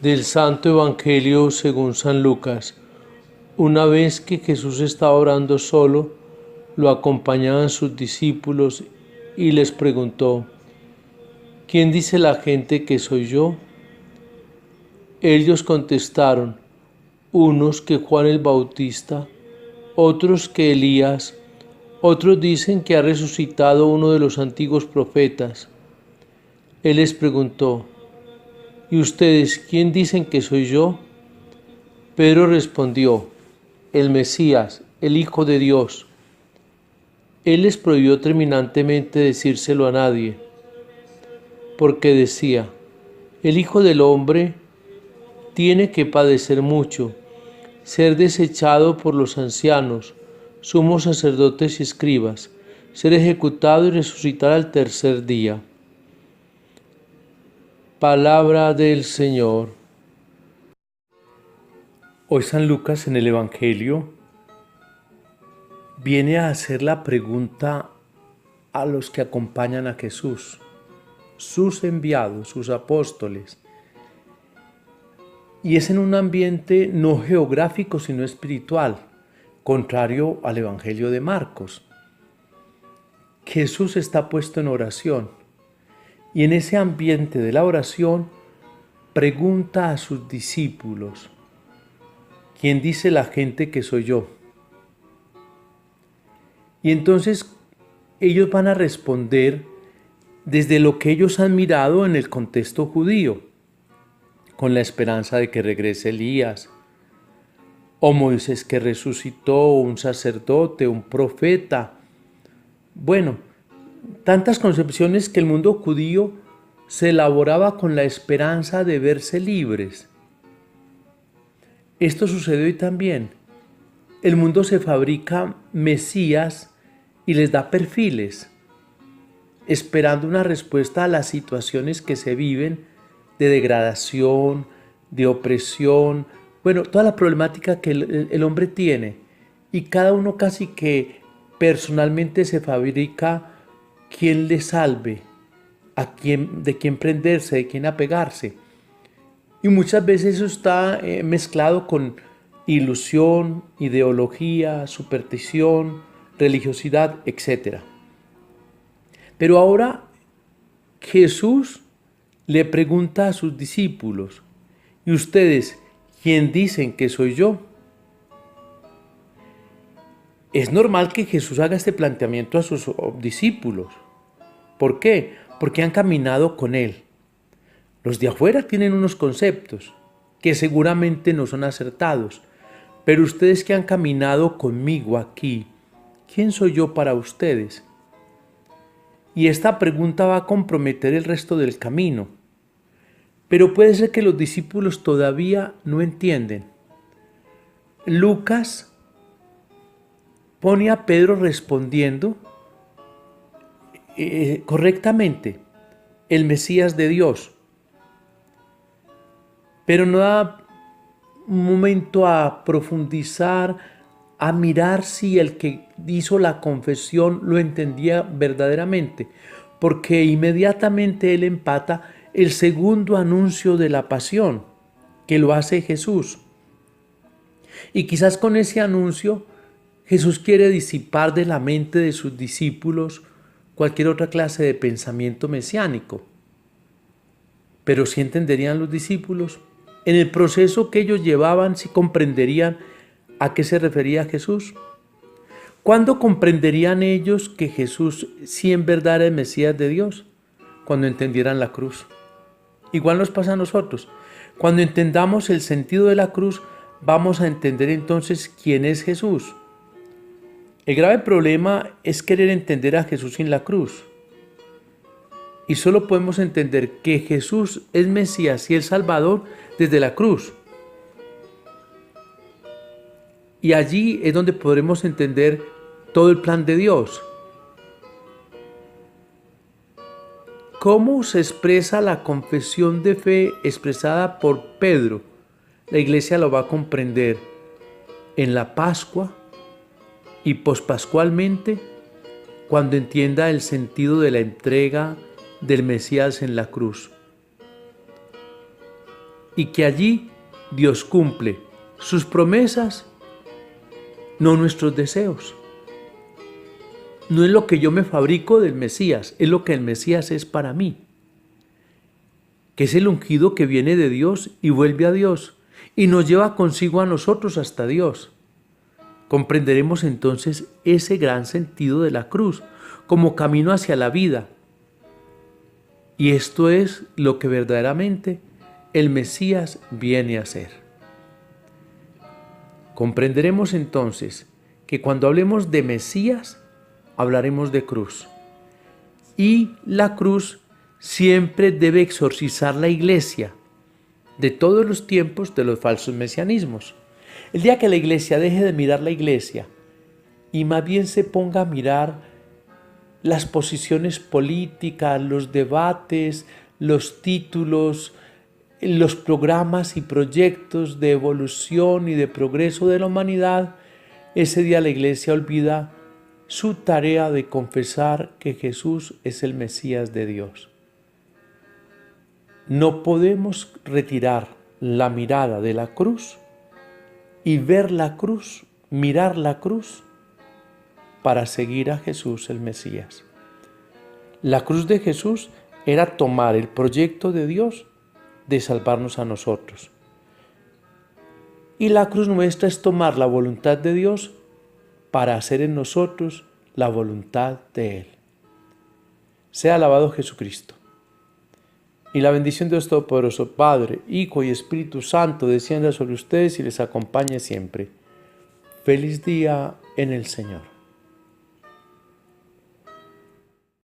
Del Santo Evangelio según San Lucas. Una vez que Jesús estaba orando solo, lo acompañaban sus discípulos y les preguntó: ¿Quién dice la gente que soy yo? Ellos contestaron: unos que Juan el Bautista, otros que Elías, otros dicen que ha resucitado uno de los antiguos profetas. Él les preguntó: ¿y ustedes quién dicen que soy yo? Pedro respondió: el Mesías, el Hijo de Dios. Él les prohibió terminantemente decírselo a nadie, porque decía: el Hijo del Hombre tiene que padecer mucho, ser desechado por los ancianos, sumos sacerdotes y escribas, ser ejecutado y resucitar al tercer día. Palabra del Señor. Hoy San Lucas en el Evangelio viene a hacer la pregunta a los que acompañan a Jesús, sus enviados, sus apóstoles. Y es en un ambiente no geográfico sino espiritual, contrario al Evangelio de Marcos. Jesús está puesto en oración y en ese ambiente de la oración pregunta a sus discípulos: ¿quién dice la gente que soy yo? Y entonces ellos van a responder desde lo que ellos han mirado en el contexto judío, con la esperanza de que regrese Elías, o Moisés que resucitó, o un sacerdote, un profeta. Bueno, tantas concepciones que el mundo judío se elaboraba con la esperanza de verse libres. Esto sucede hoy también. El mundo se fabrica mesías y les da perfiles, esperando una respuesta a las situaciones que se viven de degradación, de opresión, bueno, toda la problemática que el hombre tiene. Y cada uno casi que personalmente se fabrica quien le salve, de quién prenderse, de quién apegarse. Y muchas veces eso está mezclado con ilusión, ideología, superstición, religiosidad, etc. Pero ahora Jesús le pregunta a sus discípulos: ¿y ustedes quién dicen que soy yo? Es normal que Jesús haga este planteamiento a sus discípulos. ¿Por qué? Porque han caminado con Él. Los de afuera tienen unos conceptos que seguramente no son acertados, pero ustedes que han caminado conmigo aquí, ¿quién soy yo para ustedes? Y esta pregunta va a comprometer el resto del camino. Pero puede ser que los discípulos todavía no entienden. Lucas pone a Pedro respondiendo correctamente: el Mesías de Dios. Pero no da un momento a profundizar, a mirar si el que hizo la confesión lo entendía verdaderamente, porque inmediatamente él empata el segundo anuncio de la pasión, que lo hace Jesús. Y quizás con ese anuncio Jesús quiere disipar de la mente de sus discípulos cualquier otra clase de pensamiento mesiánico. Pero ¿sí entenderían los discípulos? En el proceso que ellos llevaban, ¿sí comprenderían a qué se refería Jesús? ¿Cuándo comprenderían ellos que Jesús sí en verdad era el Mesías de Dios? Cuando entendieran la cruz. Igual nos pasa a nosotros. Cuando entendamos el sentido de la cruz, vamos a entender entonces quién es Jesús. El grave problema es querer entender a Jesús sin la cruz. Y solo podemos entender que Jesús es Mesías y el Salvador desde la cruz. Y allí es donde podremos entender todo el plan de Dios. ¿Cómo se expresa la confesión de fe expresada por Pedro? La Iglesia lo va a comprender en la Pascua y pospascualmente, cuando entienda el sentido de la entrega del Mesías en la cruz. y que allí Dios cumple sus promesas, no nuestros deseos. No es lo que yo me fabrico del Mesías, es lo que el Mesías es para mí, que es el ungido que viene de Dios y vuelve a Dios y nos lleva consigo a nosotros hasta Dios. Comprenderemos entonces ese gran sentido de la cruz como camino hacia la vida. Y esto es lo que verdaderamente el Mesías viene a hacer. Comprenderemos entonces que cuando hablemos de Mesías, hablaremos de cruz. Y la cruz siempre debe exorcizar la iglesia de todos los tiempos de los falsos mesianismos. El día que la iglesia deje de mirar la iglesia y más bien se ponga a mirar las posiciones políticas, los debates, los títulos, los programas y proyectos de evolución y de progreso de la humanidad, ese día la iglesia olvida su tarea de confesar que Jesús es el Mesías de Dios. No podemos retirar la mirada de la cruz y ver la cruz, mirar la cruz, para seguir a Jesús el Mesías. La cruz de Jesús era tomar el proyecto de Dios de salvarnos a nosotros. Y la cruz nuestra es tomar la voluntad de Dios para hacer en nosotros la voluntad de Él. Sea alabado Jesucristo. Y la bendición de Dios Todopoderoso, Padre, Hijo y Espíritu Santo, descienda sobre ustedes y les acompañe siempre. Feliz día en el Señor.